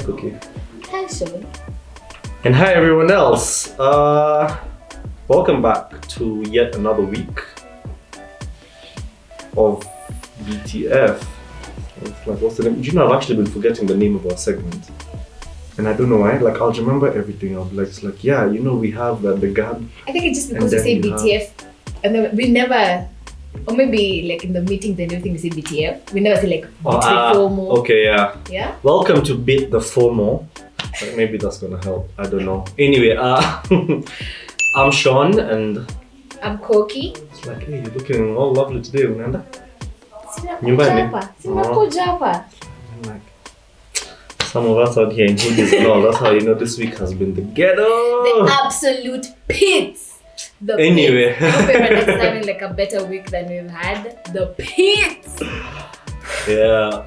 Cookie. Hi, Sean. And hi everyone else. Welcome back to yet another week of BTF. It's like, what's the name? You know, I've actually been forgetting the name of our segment. And I don't know why. Like, I'll remember everything. I'll be like, it's like, yeah, you know, we have the gab. I think it's just because we say BTF. And then we never, or maybe like in the meetings and everything we say BTF. We never say like Fomo. Okay, yeah. Yeah? Welcome to Bit the Fomo. Maybe that's gonna help. I don't know. Anyway, I'm Sean and I'm Koki. It's like, hey, you're looking all lovely today, Unanda. Sinakuja hapa. Like, some of us out here in hoodies and all. That's how you know this week has been the ghetto. The absolute pits. Anyway. I hope everyone is having like a better week than we've had. The pits. Yeah.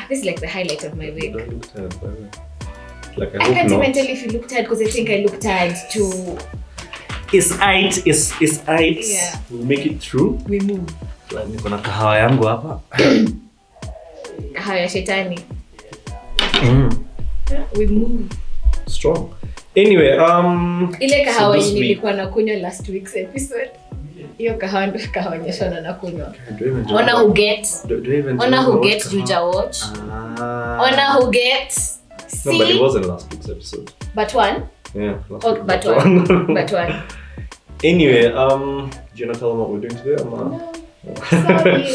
This is like the highlight of my week. Don't look tired, by the way. Like, I can't not. even tell if you look tired because I think I look tired too. It's aight. Yeah. We'll make it through. We move. Like, niko na kahawa yangu hapa. Kahawa ya shetani. We move. Strong. Anyway, ile kahawa yenye nilikuwa nakunywa last week's episode. Hiyo kahawa ndo kahawa nyeshana nakunywa. Ona who gets. Ona who gets Juja watch. Ona who gets. No, but it wasn't last week's episode. But one? Yeah, last week. But one. But one. Anyway, do you not tell them what we're doing today? No. Sorry.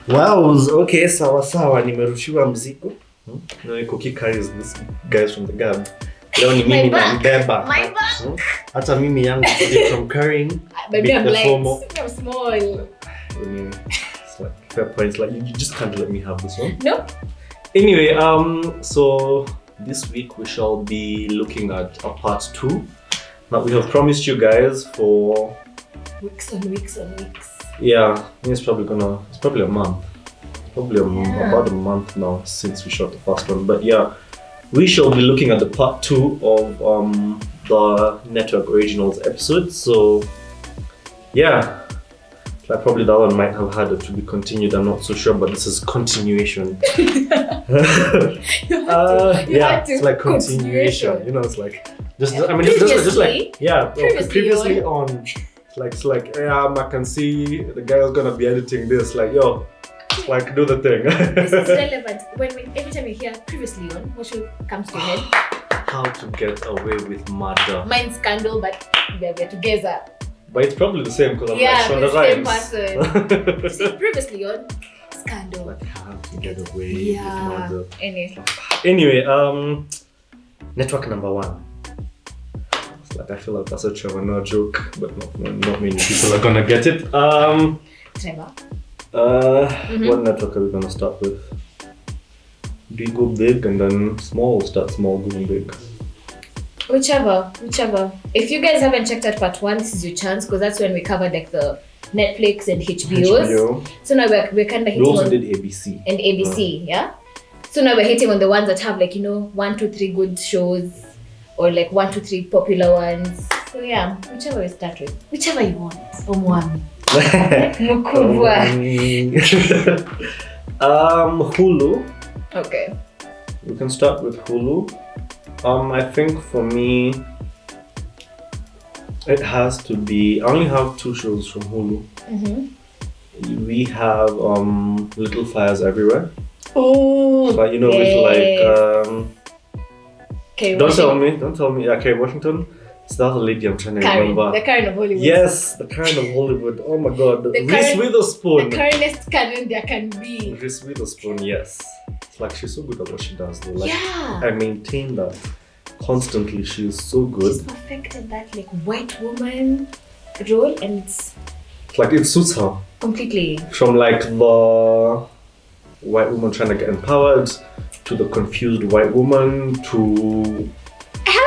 Wow, okay, sawa. Nimerushiwa mzigo. No, Cookie carries this guys from the gab. Leo ni mimi na mbeba. My back. Hata mimi yangu from carrying. Baby, I'm light. I'm small. Anyway, it's like fair points. Like you just can't let me have this one. No. Anyway, so this week we shall be looking at a part 2 that we have promised you guys for weeks on weeks. Yeah, it's probably a month. About a month now since we shot the first one. But yeah, we shall be looking at the part 2 of the Network Originals episode. So yeah, like probably that one might have had to be continued. I'm not so sure, but this is continuation. It's like continuation. You know, it's like just like previously on. It's like I can see the guy who's gonna be editing this. Like like do the thing. This is relevant. Every time you hear previously on, what should comes to your head? How to get away with murder. Mine's Scandal, but we're together. But it's probably the same because I'm like Shonda Rhimes. Same person. Previously on Scandal. Like how to get away with murder. Anyway, network number 1. It's like I feel like that's a Trevor Noah joke, but not many people are gonna get it. Trevor. What network are we gonna start with? Do you go big and then small? Start small, going big. Whichever. If you guys haven't checked out part 1, this is your chance because that's when we covered like the Netflix and HBOs. So now we're kind of hitting. We also did ABC. And ABC, yeah. So now we're hitting on the ones that have like 1, 2, 3 good shows, or like 1, 2, 3 popular ones. So yeah, whichever we start with, whichever you want. Omwami. Mukubwa. Hulu. Okay. We can start with Hulu. I think for me, it has to be. I only have 2 shows from Hulu. We have Little Fires Everywhere. Oh. But with like Don't tell me. Yeah, Kerry Washington. It's the other lady I'm trying to remember. The Karen of Hollywood. Yes, the Karen of Hollywood. Oh my God. Reese Witherspoon. The Karenest Karen there can be. Reese Witherspoon, yes. It's like she's so good at what she does though. Like, yeah. I maintain that constantly. She is so good. She's perfected that like white woman role and it's like it suits her. Completely. From like the white woman trying to get empowered to the confused white woman to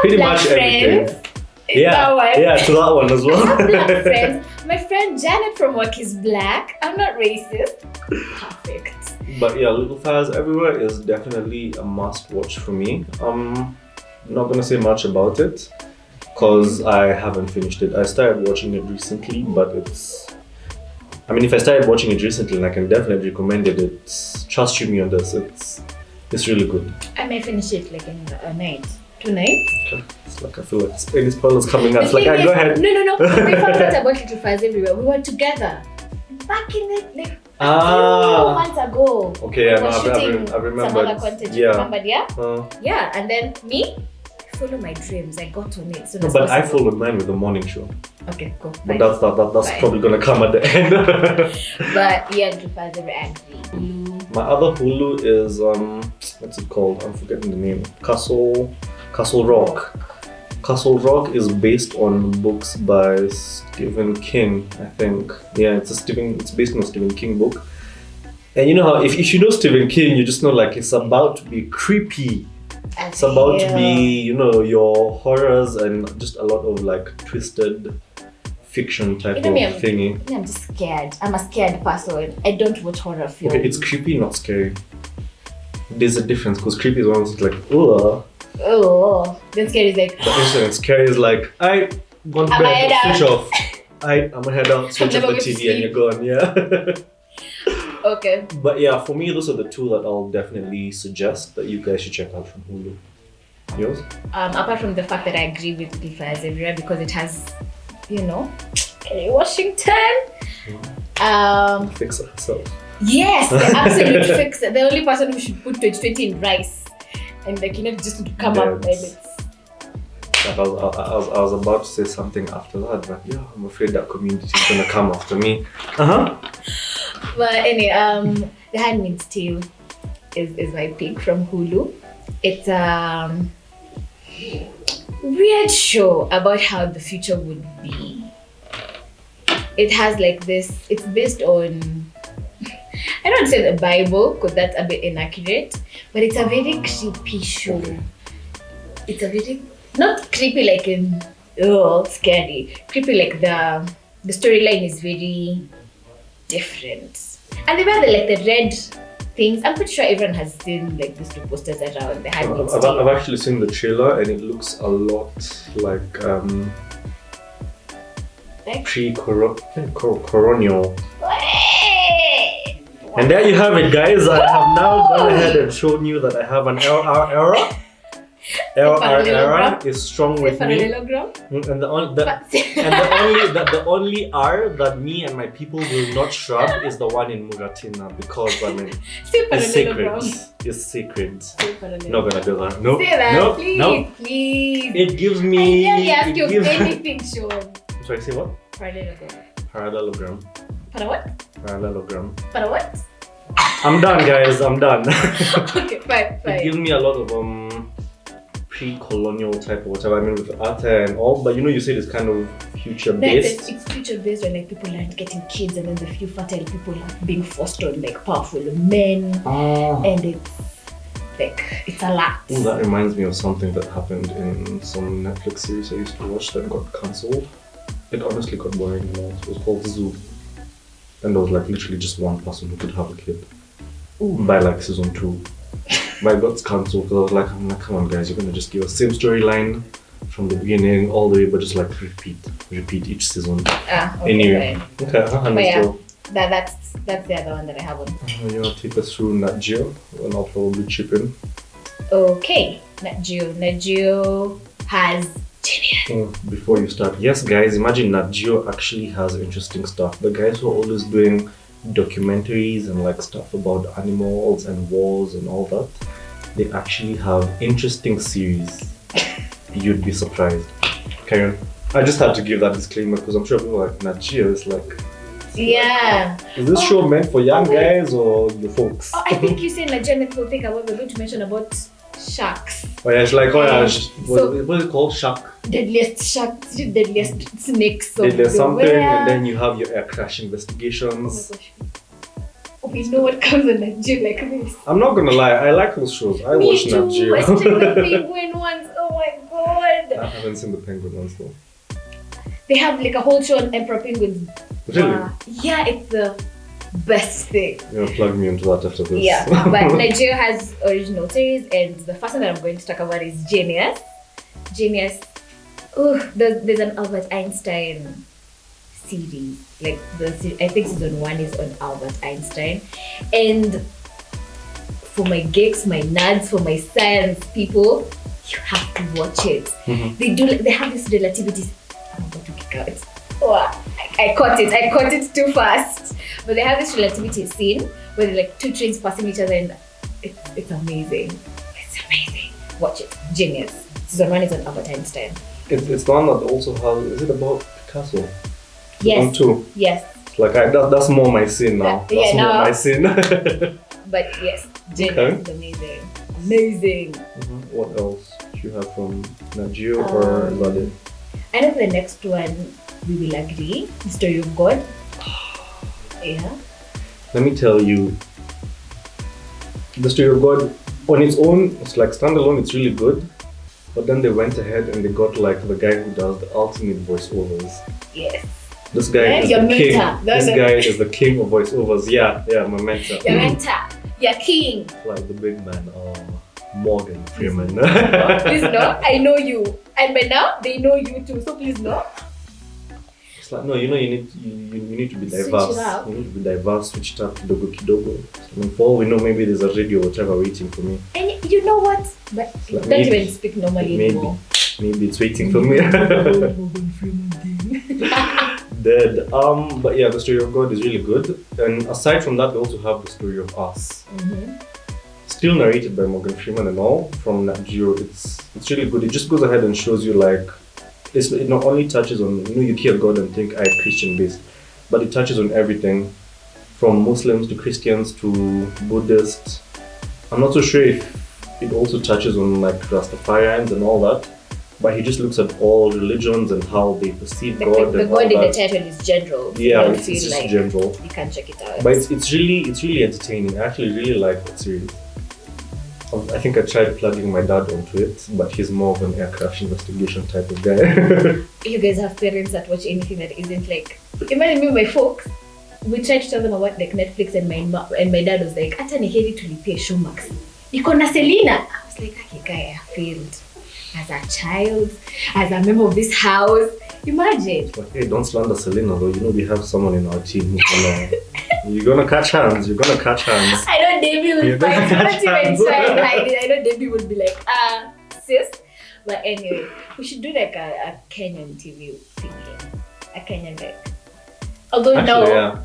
pretty much everything. Yeah, to that one as well. I have black friends. My friend Janet from work is black. I'm not racist. Perfect. But yeah, Little Fires Everywhere is definitely a must watch for me. I'm not gonna say much about it because I haven't finished it. I started watching it recently, but if I started watching it recently, I can definitely recommend it. Trust me on this. It's really good. I may finish it like in a night, 2 nights. Okay. It's like I feel like any spoilers coming up. The It's like, thing is- go ahead. No. We found out about Little Fires Everywhere. We were together back in it like a few months ago. Okay, We yeah, were no, I shooting remember. some other content. You Yeah. remembered, yeah? Yeah. And then me, follow my dreams. I got on it soon No, as but I possible. followed mine with the morning show. Okay, go. But Fine. that's Fine. probably gonna come at the end. But yeah, Little Fires Everywhere. I agree. My other Hulu is what's it called? I'm forgetting the name. Castle Rock. Castle Rock is based on books by Stephen King, I think. Yeah, it's based on a Stephen King book. And you know how if you know Stephen King, you just know like it's about to be creepy. It's about to be, your horrors and just a lot of like twisted fiction type of thingy. I'm just scared. I'm a scared person. I don't watch horror films. Okay, it's creepy, not scary. There's a difference because creepy is almost like, ugh. Oh, then scary is like. But scary is like, I gone to bed, switch off. I'm gonna head out, switch off the TV, and you're gone. Yeah. Okay. But yeah, for me, those are the two that I'll definitely suggest that you guys should check out from Hulu. Yours? Apart from the fact that I agree with Little Fires Everywhere because it has, Kerry Washington. Fix it herself. Yes, the absolute fixer. The only person who should put 2020 in rice. And just to come up and it's... I was about to say something after that, but yeah, I'm afraid that community is gonna come after me. But anyway, The Handmaid's Tale is my pick from Hulu. It's a weird show about how the future would be. It has like this, it's based on, I don't say the Bible because that's a bit inaccurate, but it's a very creepy show. Okay. It's a very, not creepy like in, scary. Creepy like the storyline is very different. And they wear the red things. I'm pretty sure everyone has seen like these two posters around the Handmaid's Tale. I've actually seen the trailer and it looks a lot like pre-colonial. And there you have it, guys. I have now gone ahead and shown you that I have an LR era. LR era is strong with me. And the only R that me and my people will not shrub is the one in Muratina because it's sacred. It's sacred. Not gonna do that. No. Say that, no. please, No. please. It gives me. I ask you anything, Sean. Sorry, say what? Parallelogram. Para what? Parallelogram. Para what? I'm done, guys. I'm done. Okay, fine. It gives me a lot of pre-colonial type of whatever. I mean, with Ata and all, but you said it's kind of future-based. It's future-based where like people aren't getting kids, and then the few fertile people are being forced on like powerful men, and it's a lot. Ooh, that reminds me of something that happened in some Netflix series I used to watch that got cancelled. It honestly got boring. It was called Zoo, and there was like literally just one person who could have a kid. Ooh. By like season 2. But it got cancelled because I'm like, come on guys, you're gonna just give us same storyline from the beginning all the way, but just like repeat each season. Okay, anyway, fine. okay, But yeah, that's the other one that I have on. You want to take us through Nat Geo, and I'll probably chip in. Okay, Nat Geo has Genius. Before you start, yes guys, imagine Nat Geo actually has interesting stuff. The guys who are always doing documentaries and like stuff about animals and wars and all that, they actually have interesting series. You'd be surprised. Karen, I just had to give that disclaimer because I'm sure people are like, Nat Geo is like, yeah. Is this show meant for young guys or the folks? I think you said like Janet will think about we're going to mention about sharks. Oh yeah, it's like, what is it called? Shark? Deadliest sharks, deadliest snakes. There's something, and then you have your air crash investigations. Oh my gosh. Okay, you know what comes on Nat Geo like this? I'm not gonna lie, I like those shows. I watch Nat Geo. I still the penguin ones. Oh my god. I haven't seen the penguin ones though. They have like a whole show on emperor penguins. Really? Yeah, it's the best thing. You're gonna plug me into that after this. Yeah, but Nat Geo has original series, and the first one that I'm going to talk about is Genius. Genius. Oh, there's an Albert Einstein series. I think season 1 is on Albert Einstein, and for my geeks, my nerds, for my science people, you have to watch it. They have this relativity. I'm about to kick out. Oh, I caught it too fast. But they have this relativity scene where they're like two trains passing each other, and it's amazing. It's amazing. Watch it. Genius. Season 1 is on Albert Einstein. It's the one that also has. Is it about Picasso? Yes. One too. Yes. Like that's more my scene now. That's more my scene. But yes, Genius is amazing. Amazing. What else do you have from Nat Geo or is that it? I know the next one we will agree. The Story of God. Yeah. Let me tell you, The Story of God on its own, it's like standalone, it's really good. But then they went ahead and they got like the guy who does the ultimate voiceovers. Yes. This guy is the king. This guy is the king of voiceovers. Yeah, my mentor. Your mentor. Your king. Like the big man, Morgan Freeman. Please no, I know you. And by now, they know you too, so please no. It's like, no, you need to be diverse. You need to be diverse, switch it up kidogo kidogo. So for all we know, maybe there's a radio or whatever waiting for me. And you know what? But like don't even speak normally anymore. Maybe it's waiting for me. Dead. But yeah, The Story of God is really good. And aside from that, they also have The Story of Us. Still narrated by Morgan Freeman and all from Nat Geo. It's really good. It just goes ahead and shows you like it not only touches on, you hear God and think Christian based, but it touches on everything from Muslims to Christians to Buddhists. I'm not so sure if it also touches on like Rastafarians and all that, but he just looks at all religions and how they perceive God. The God in the title is general. Yeah, it's just like general. You can check it out. But it's really entertaining. I actually really like that series. I think I tried plugging my dad onto it, but he's more of an aircraft investigation type of guy. You guys have parents that watch anything that isn't like. Imagine me, my folks. We tried to tell them about like Netflix, and my dad was like, "Ata ni heri tulipie Showmax. Niko na Selena." I was like, "Okay, guy, I failed as a child, as a member of this house. Imagine." But hey, don't slander Selena though. You know we have someone in our team who's gonna. You're gonna catch hands. I know Debbie will fight. Don't even try and hide it. I know Debbie would be like, sis. But anyway, we should do like a Kenyan TV thing here. A Kenyan like. Although now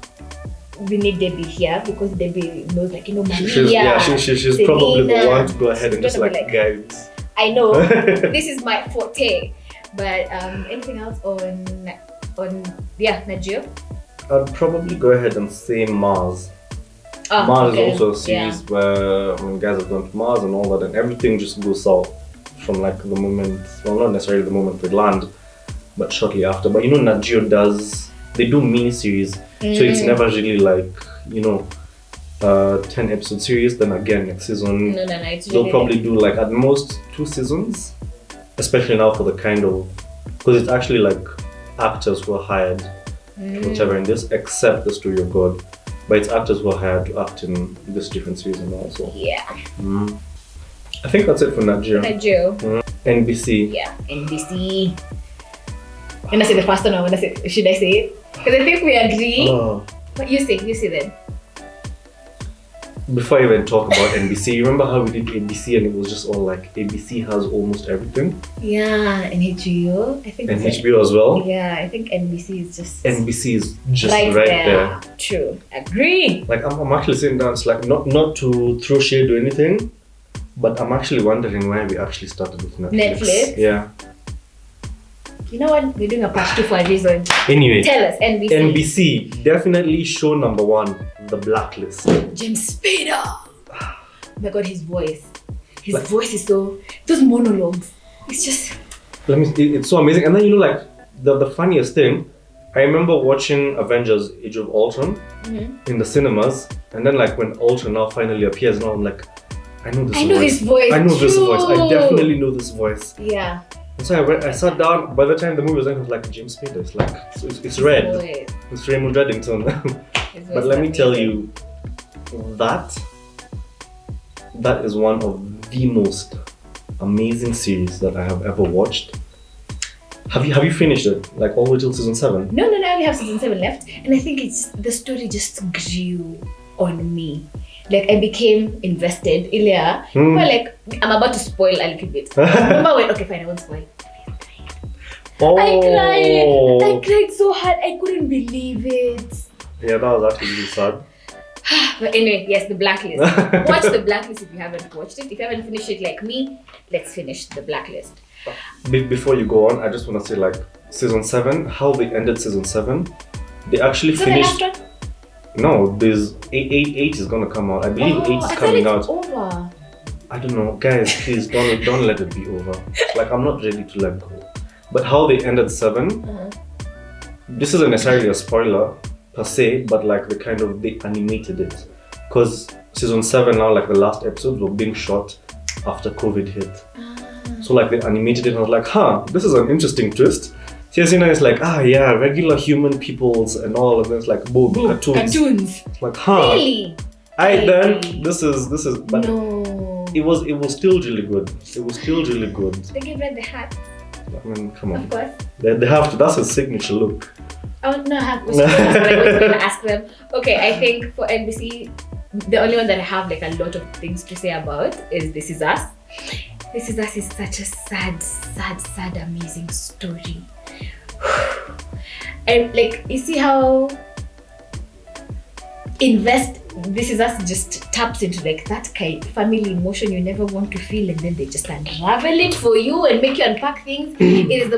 we need Debbie here because Debbie knows like Maria. She's probably the one to go ahead and just like guide. I know this is my forte. But anything else on Nat Geo? I'd probably go ahead and say Mars. Mars is also a series where guys have gone to Mars and all that, and everything just goes south from like the moment, well, not necessarily the moment we land, but shortly after. But Nat Geo they do mini series, so it's never really like 10 episode series. Then again next season, they'll probably do like at most 2 seasons, especially now for the kind of, because it's actually like actors who are hired. Whatever in this, except The Story of God, but it's actors who are hired to act in this different series and also. Yeah. I think that's it for Nat Geo. NBC. Yeah, NBC. When I say the first one, should I say it? Because I think we agree. But you say then. Before I even talk about NBC, you remember how we did ABC and it was just all like ABC has almost everything? Yeah, and HBO. I think. And HBO as well? Yeah, I think NBC is just. NBC is just right there. True. Agree. Like I'm actually sitting down, it's like not to throw shade or anything, but I'm actually wondering why we actually started with Netflix. Yeah. You know what? We're doing a part 2 for a reason. Anyway. Tell us, NBC. NBC, definitely show number 1, The Blacklist. James Spader. Oh my God, his voice. His voice is so, those monologues. It's just. It's so amazing. And then like the funniest thing, I remember watching Avengers Age of Ultron in the cinemas, and then like when Ultron now finally appears, now I'm like, I know this voice. I know this voice. I definitely know this voice. Yeah. And so I sat down. By the time the movie was ending, I was like, James Spader. It's like it's red. It's Raymond Reddington. But let me tell you, that is one of the most amazing series that I have ever watched. Have you finished it? Like all the way till season 7? No, I only have season 7 left, and I think the story just grew on me. like I became invested. Ilya, but like I'm about to spoil a little bit. Remember when? Okay, fine, I won't spoil. Oh. I cried so hard. I couldn't believe it. Yeah, that was actually really sad. But anyway, yes, the Blacklist. Watch the Blacklist if you haven't watched it. If you haven't finished it like me, let's finish the Blacklist. Before you go on, I just want to say like season 7, how they ended season 7. They actually So finished. the last one? No, there's 8 is gonna come out. I believe 8 is coming out. Over. I don't know, guys. Please don't let it be over. Like I'm not ready to let go. But how they ended 7. This isn't necessarily a spoiler per se, but like they animated it, because season 7 now, like the last episodes were being shot after COVID hit. So like they animated it and I was like, this is an interesting twist. Tiasina is like, yeah, regular human peoples and all of this, like boom, cartoons. Like, Really? Then this is but No. it was still really good. It was still really good. They gave her the hat. I mean, come on. Of course. They have to, that's his signature look. I would not have questions, but I was going to ask them. Okay, I think for NBC, the only one that I have like a lot of things to say about is This Is Us. This Is Us is such a sad, amazing story. And like, you see how This Is Us just taps into like that kind of family emotion you never want to feel, and then they just unravel it for you and make you unpack things. It's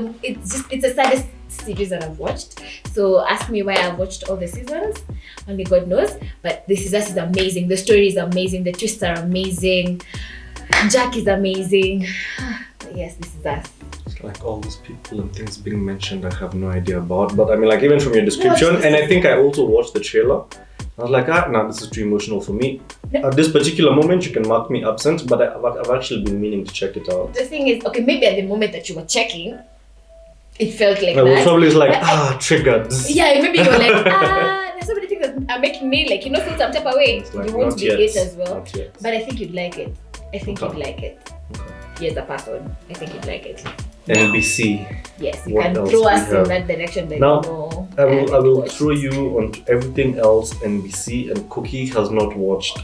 the saddest series that I've watched. So ask me why I've watched all the seasons. Only God knows. But This Is Us is amazing. The story is amazing. The twists are amazing. Jack is amazing. But yes, This Is Us. Like all those people and things being mentioned, I have no idea about. But I mean, like even from your description, and I think I also watched the trailer. I was like, this is too emotional for me. No. At this particular moment, you can mark me absent, but I've actually been meaning to check it out. The thing is, okay, maybe at the moment that you were checking, it felt like I was probably like, triggered. Yeah, maybe you were like, there's so many things that are making me like, feel some type of way. Like, you won't be it as well. Not yet. But I think you'd like it. You'd like it. Okay. Yes, the person. I think you'd like it. NBC. Yes, you can throw us in that direction. But now, I will throw you on everything else NBC, and Cookie has not watched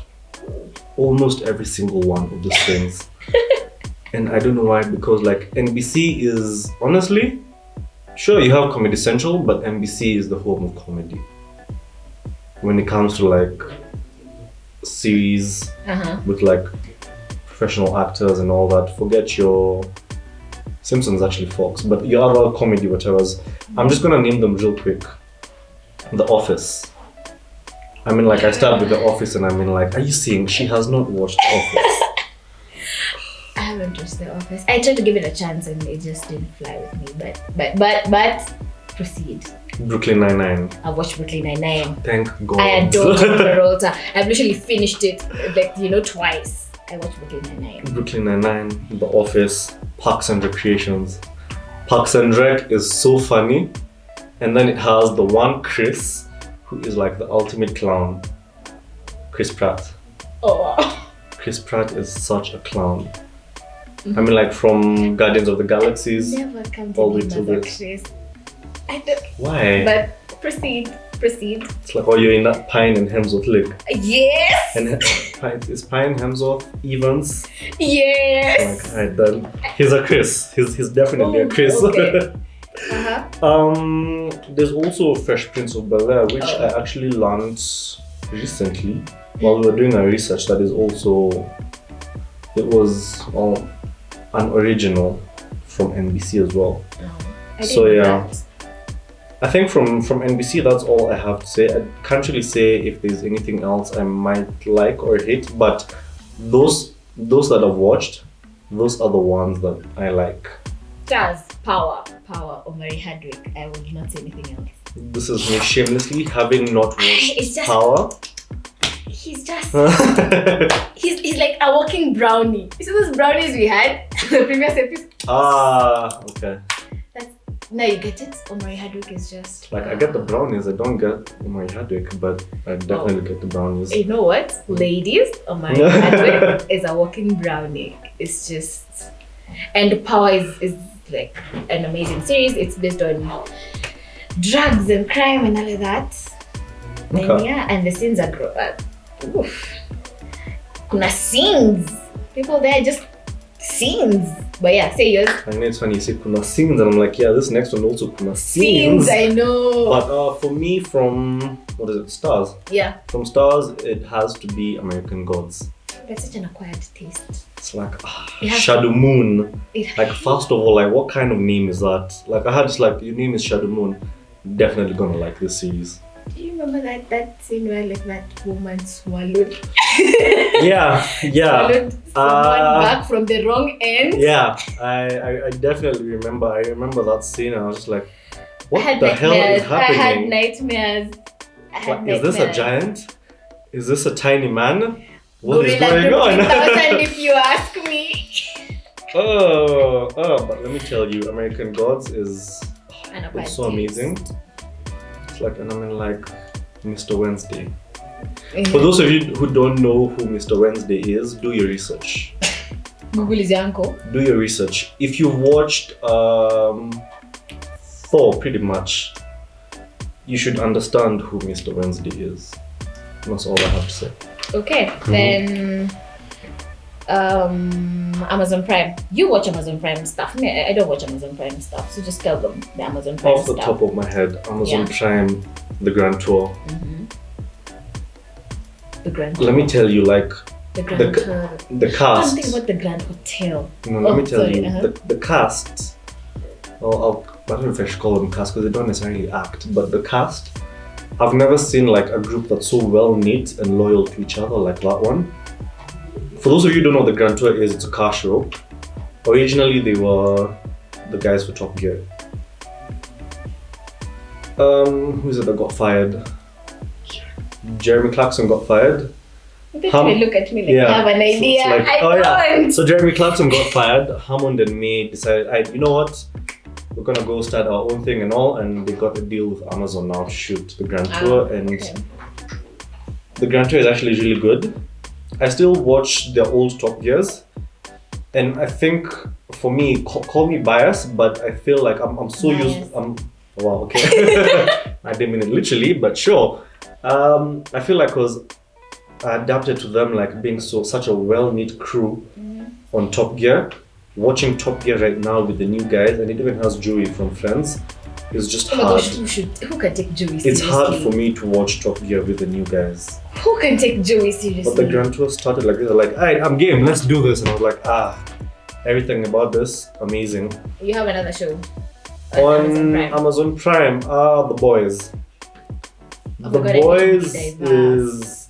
almost every single one of those things. And I don't know why, because like NBC is honestly, sure you have Comedy Central, but NBC is the home of comedy. When it comes to like series with like professional actors and all that, forget your Simpsons actually Fox, but your other comedy whatever's, I'm just gonna name them real quick. The Office. I mean, like I start with The Office and I mean like, are you seeing she has not watched Office? I haven't watched The Office. I tried to give it a chance and it just didn't fly with me, but proceed. Brooklyn Nine-Nine. I've watched Brooklyn Nine-Nine. Thank God. I adore Jim Peralta. I've literally finished it like, twice. I watched Brooklyn Nine-Nine. Brooklyn Nine-Nine, The Office, Parks and Recreations. Parks and Rec is so funny. And then it has the one Chris, who is like the ultimate clown. Chris Pratt. Oh wow. Chris Pratt is such a clown. I mean, like from Guardians of the Galaxies. Never come all to the me, way to Mother this. Chris. I don't. Why? But proceed. It's like, you're in that Pine and Hemsworth league. Yes. And is Pine Hemsworth Evans? Yes. Like, alright then. He's a Chris. He's definitely a Chris. Okay. There's also Fresh Prince of Bel-Air, which I actually learned recently while we were doing our research. That is also, it was an original from NBC as well. So yeah. I think from NBC, that's all I have to say. I can't really say if there's anything else I might like or hate, but those that I've watched, those are the ones that I like. Stars, Power, Omari Hardwick. I would not say anything else. This is me shamelessly having not watched Power. He's just he's like a walking brownie. You see those brownies we had the previous episode? Okay. Now you get it. Omari Hardwick is just like, I get the brownies. I don't get Omari Hardwick, but I definitely get the brownies. You know what, ladies? Omari Hardwick is a walking brownie. It's just, and Power is like an amazing series. It's based on drugs and crime and all of that. Okay. And yeah, and the scenes are kuna scenes. People there just scenes. But yeah, say yours. I know it's funny you say kuna scenes, and I'm like, yeah, this next one also kuna scenes. I know. But for me, from what is it, Stars? Yeah. From Stars, it has to be American Gods. That's such an acquired taste. It's like Shadow Moon. Like, first of all, like, what kind of name is that? Like, I had just like, your name is Shadow Moon. Definitely gonna like this series. Do you remember that scene where like that woman swallowed? Yeah. Swallowed someone back from the wrong end. Yeah, I definitely remember. I remember that scene, and I was just like, what I had the hell is happening? I had nightmares. Is this a giant? Is this a tiny man? What is Gorilla going on? 15,000 if you ask me. But let me tell you, American Gods is it's so amazing. It's like, and I mean, like Mr. Wednesday. For those of you who don't know who Mr. Wednesday is, do your research. Google is your uncle. Do your research. If you've watched Thor, pretty much, you should understand who Mr. Wednesday is. That's all I have to say. Okay, then Amazon Prime. You watch Amazon Prime stuff. Me, I don't watch Amazon Prime stuff. So just tell them the Amazon Prime stuff. Off the top of my head, Amazon Prime, The Grand Tour. The Grand Tour. Let me tell you, like, the cast. Something about the Grand Hotel. No, let me tell you, the cast. I don't know if I should call them cast because they don't necessarily act, but the cast. I've never seen like a group that's so well knit and loyal to each other like that one. For those of you who don't know what the Grand Tour is, it's a car show. Originally, they were the guys for Top Gear. Who is it that got fired? Jeremy Clarkson got fired. They look at me like I have an idea. So like, I don't. So Jeremy Clarkson got fired. Hammond and May decided, you know what? We're gonna go start our own thing and all, and they got a deal with Amazon now to shoot the Grand Tour, and the Grand Tour is actually really good. I still watch the old Top Gears, and I think for me, call me biased, but I feel like I'm so used. Wow, okay. I didn't mean it literally, but sure. I feel like because I adapted to them, like being such a well-knit crew on Top Gear. Watching Top Gear right now with the new guys, and it even has Joey from Friends, is just hard. Who can take Joey seriously? It's hard for me to watch Top Gear with the new guys. Who can take Joey seriously? But the Grand Tour started like this, like, alright, I'm game, let's do this. And I was like, everything about this, amazing. You have another show on Amazon Prime. The Boys. The Boys is,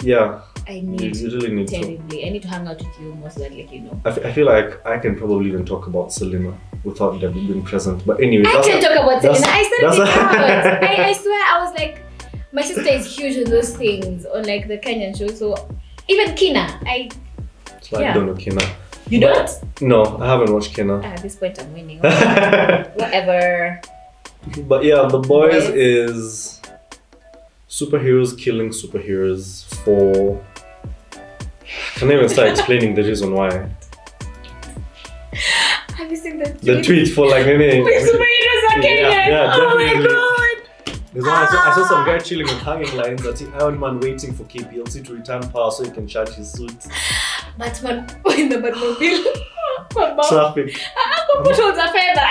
I need you really need terribly. I need to hang out with you more so that, like, you know. I feel like I can probably even talk about Selena without them being present. But anyway, I can talk about Selena. I started it out. I swear, I was like, my sister is huge on those things, on like the Kenyan show. So even Kina, I don't know Kina. You don't? No, I haven't watched Kina. At this point, I'm winning. Whatever. But yeah, The Boys is superheroes killing superheroes for. I can't even start explaining the reason why. Have you seen the tweet? The tweet for like maybe. Superheroes are Kenyan. Oh my god! There's one I saw some guy chilling with hanging lines that Iron Man waiting for KPLC to return power so he can charge his suit. Batman in the Batmobile. Traffic. Bushels are feather.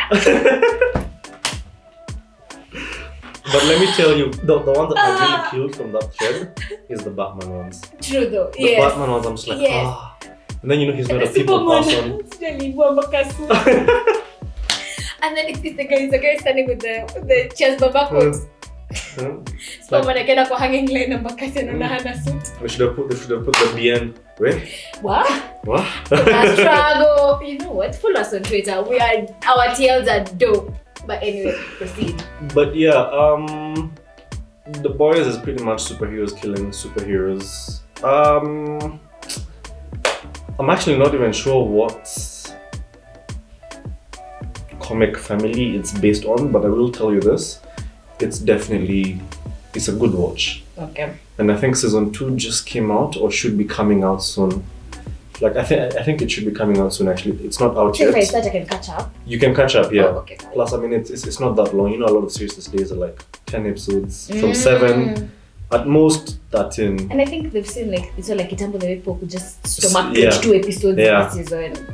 But let me tell you, the one that I really killed from that thread is the Batman ones. True though, The Batman ones, I'm just like, And then you know he's not a people person. And then it's the guy standing with the chest backwards. Superman akaenda kwa hanging line na Mbakasi anaona hana suit. They should have put the BN. Wait. What? Struggle. You know what? Follow us on Twitter. Our TLs are dope. But anyway, proceed. But yeah, The Boys is pretty much superheroes killing superheroes. I'm actually not even sure what comic family it's based on, but I will tell you this. It's a good watch. Okay. And I think season 2 just came out or should be coming out soon. Like I think it should be coming out soon actually. It's not out yet. If I start, I can catch up. You can catch up, yeah. Oh, okay. Plus, I mean, it's not that long. You know, a lot of series these days are like 10 episodes from 7 At most 13. And I think they've seen like it's all like Kitambo the way people could just Yeah. stomach pitch 2 episodes in a season.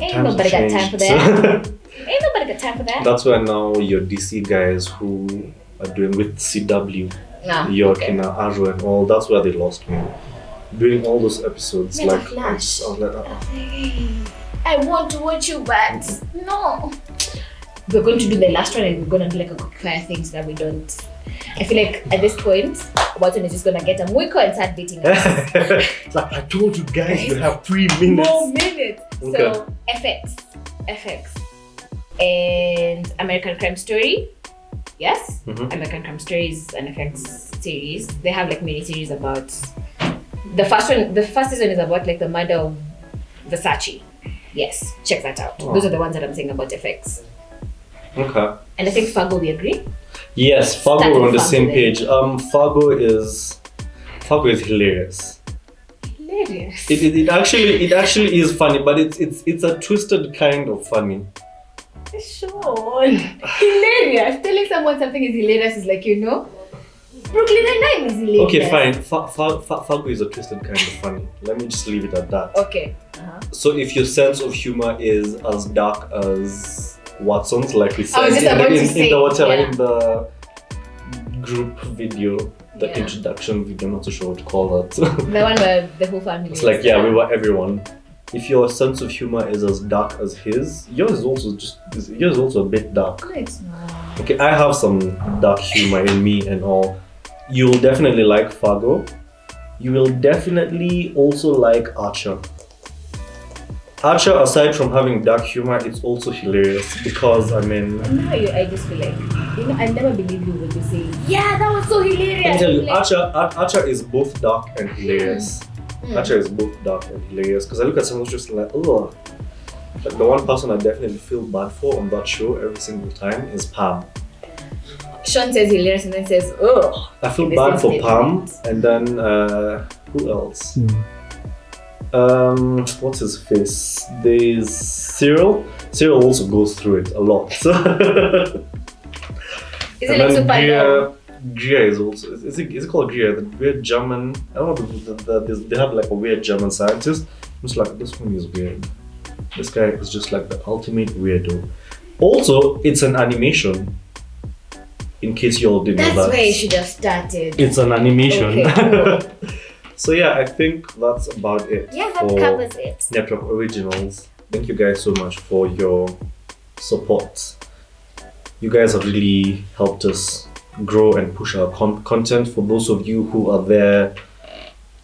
Ain't Times nobody got have time for changed. that. Ain't nobody got time for that. That's why now your DC guys who are doing with CW, Nah, York and Arrow and all, that's where they lost me. Doing all those episodes, Never like, I was like, I want to watch you, but no. We're going to do the last one and we're going to do like a quick fire things that we don't. I feel like at this point, Watson is just going to get a Mwiko and start beating us. it's like, I told you guys you have 3 minutes. More minutes. Okay. So, FX. And American Crime Story. Yes? Mhm. American Crime Story is an FX series. They have like mini series about. The first season is about like the murder of Versace. Yes, check that out. Oh. Those are the ones that I'm saying about FX. Okay. And I think Fargo, we agree? Yes, Fargo, Start we're on with the Fargo same then. page. Fargo is hilarious. Hilarious. It actually is funny, but it's a twisted kind of funny. Sure. Hilarious. Telling someone something is hilarious is like, Brooklyn Nine-Nine is hilarious. Okay, fine. Fargo is a twisted kind of funny. Let me just leave it at that. Okay. So if your sense of humor is as dark as Watson's, like we said I was just about to say, in the group video, the Yeah. introduction video, not so sure what to call that. The one where the whole family It's is like, there. we were everyone. If your sense of humor is as dark as his, yours is also a bit dark. No, it's not. Okay, I have some dark humor in me and all. You'll definitely like Fargo. You will definitely also like Archer. Archer, aside from having dark humor, it's also hilarious because, I mean... And now I just feel like, I never believe you when you say, yeah, that was so hilarious. Let me tell you, Like, Archer is both dark and hilarious. Archer is both dark and hilarious because I look at someone who's just like, oh. Like the one person I definitely feel bad for on that show every single time is Pam. Sean says hilarious and then says, oh. I feel This bad is for different. Pam, and then who else? What's his face? There's Cyril. Cyril also goes through it a lot. Is it like super long? Greer is also. Is it called Greer? The weird German. I don't know. They have like a weird German scientist. I'm just like, this one is weird. This guy is just like the ultimate weirdo. Also, it's an animation. In case you all didn't know That's that. where you should have started. It's an animation. Okay, cool. So yeah, I think that's about it. Yeah, that for covers it. Network Originals. Thank you guys so much for your support. You guys have really helped us grow and push our content. For those of you who are there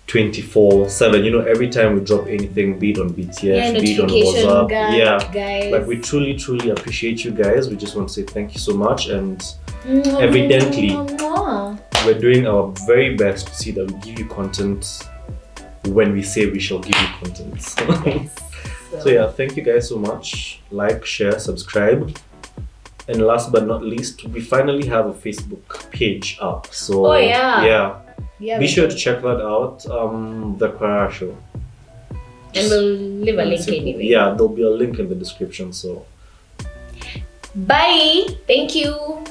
24/7, every time we drop anything, be it on BTS, be it on notification WhatsApp, guys. like we truly appreciate you guys. We just want to say thank you so much, and evidently we're doing our very best to see that we give you content when we say we shall give you content. So yeah, thank you guys so much. Like, share, subscribe. And last but not least, we finally have a Facebook page up. So Oh, yeah. yeah, be sure to check that out. The Qwarara Show. And we'll leave a link anyway. Yeah, there'll be a link in the description. So Bye. Thank you.